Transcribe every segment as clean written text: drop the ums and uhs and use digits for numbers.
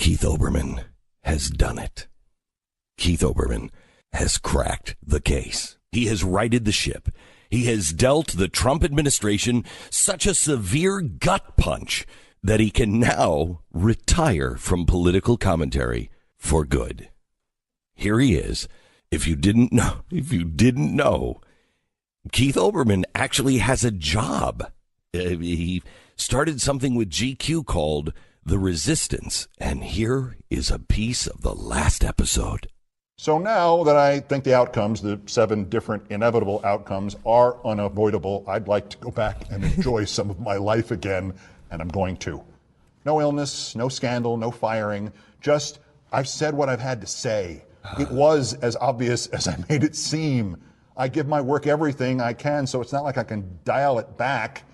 Keith Olbermann has done it. Keith Olbermann has cracked the case. He has righted the ship. He has dealt the Trump administration such a severe gut punch that he can now retire from political commentary for good. Here he is. If you didn't know, Keith Olbermann actually has a job. He started something with GQ called The Resistance, and here is a piece of the last episode. So now that I think the outcomes, the 7 different inevitable outcomes, are unavoidable, I'd like to go back and enjoy some of my life again, and I'm going to. No illness, no scandal, no firing, just I've said what I've had to say. It was as obvious as I made it seem. I give my work everything I can, so it's not like I can dial it back.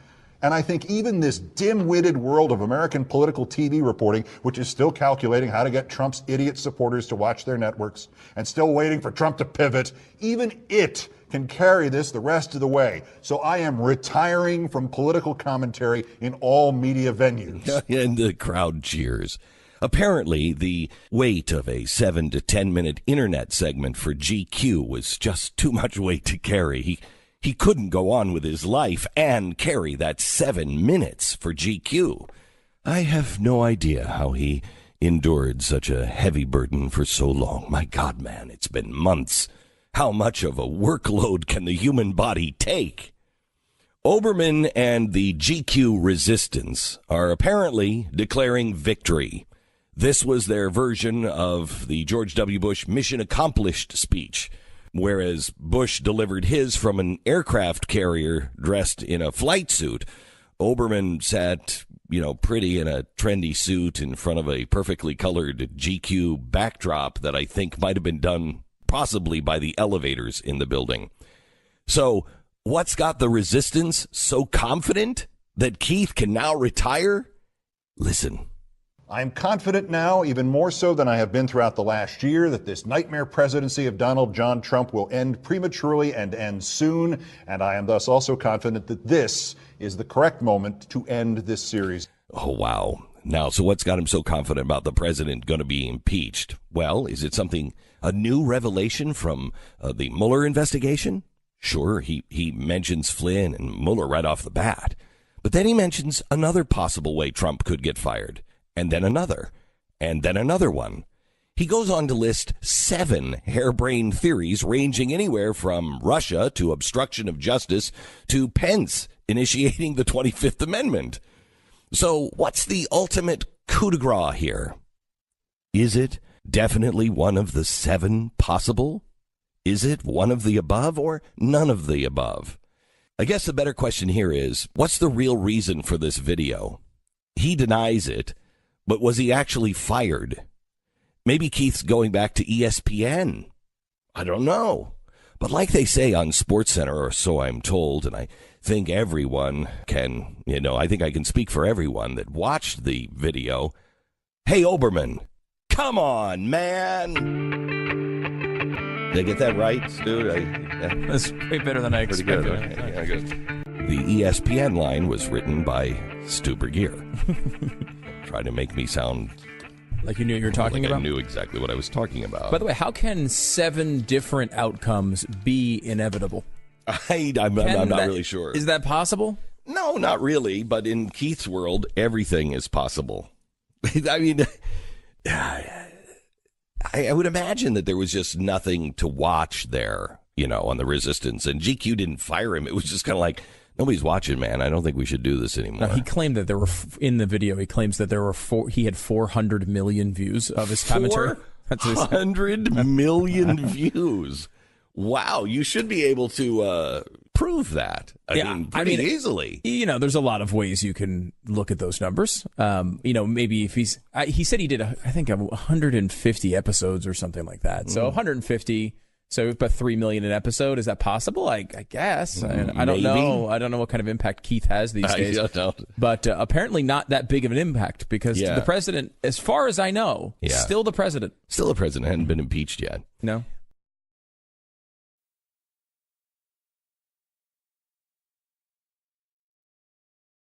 And I think even this dim-witted world of American political TV reporting, which is still calculating how to get Trump's idiot supporters to watch their networks and still waiting for Trump to pivot, even it can carry this the rest of the way. So I am retiring from political commentary in all media venues. And the crowd cheers. Apparently, the weight of a 7 to 10 minute internet segment for GQ was just too much weight to carry. He couldn't go on with his life and carry that 7 minutes for GQ. I have no idea how he endured such a heavy burden for so long. My God, man, it's been months. How much of a workload can the human body take? Olbermann and the GQ resistance are apparently declaring victory. This was their version of the George W. Bush mission accomplished speech. Whereas Bush delivered his from an aircraft carrier dressed in a flight suit, Olbermann sat, pretty in a trendy suit in front of a perfectly colored GQ backdrop that I think might have been done possibly by the elevators in the building. So what's got the resistance so confident that Keith can now retire? Listen. I'm confident now, even more so than I have been throughout the last year, that this nightmare presidency of Donald John Trump will end prematurely and end soon. And I am thus also confident that this is the correct moment to end this series. Oh, wow. Now, so what's got him so confident about the president going to be impeached? Well, is it a new revelation from the Mueller investigation? Sure, he mentions Flynn and Mueller right off the bat. But then he mentions another possible way Trump could get fired. And then another, and then another one. He goes on to list 7 harebrained theories ranging anywhere from Russia to obstruction of justice to Pence initiating the 25th Amendment. So what's the ultimate coup de grace here? Is it definitely one of the 7 possible? Is it one of the above or none of the above? I guess the better question here is, what's the real reason for this video? He denies it. But was he actually fired? Maybe Keith's going back to ESPN. I don't know. But like they say on SportsCenter, or so I'm told, and I think everyone can, I think I can speak for everyone that watched the video. Hey, Olbermann, come on, man. Did I get that right, Stu? That's way better than I expected. Good, right? Yeah, good. The ESPN line was written by Stu Bergier. Trying to make me sound like you knew what you were talking about? I knew exactly what I was talking about. By the way, how can 7 different outcomes be inevitable? I'm not really sure. Is that possible? No, not really. But in Keith's world, everything is possible. I mean, I would imagine that there was just nothing to watch there, on the resistance. And GQ didn't fire him. It was just kind of like, nobody's watching, man. I don't think we should do this anymore. Now, he claimed that there were, in the video, he claims that there were he had 400 million views of his commentary. 400 million views. Wow. You should be able to prove that. I mean, pretty easily. There's a lot of ways you can look at those numbers. Maybe if he said he did, I think, 150 episodes or something like that. So 150. So about 3 million an episode. Is that possible? I guess. I don't know. I don't know what kind of impact Keith has these days. But apparently not that big of an impact because the president, as far as I know, still the president. Still the president. Hadn't been impeached yet. No.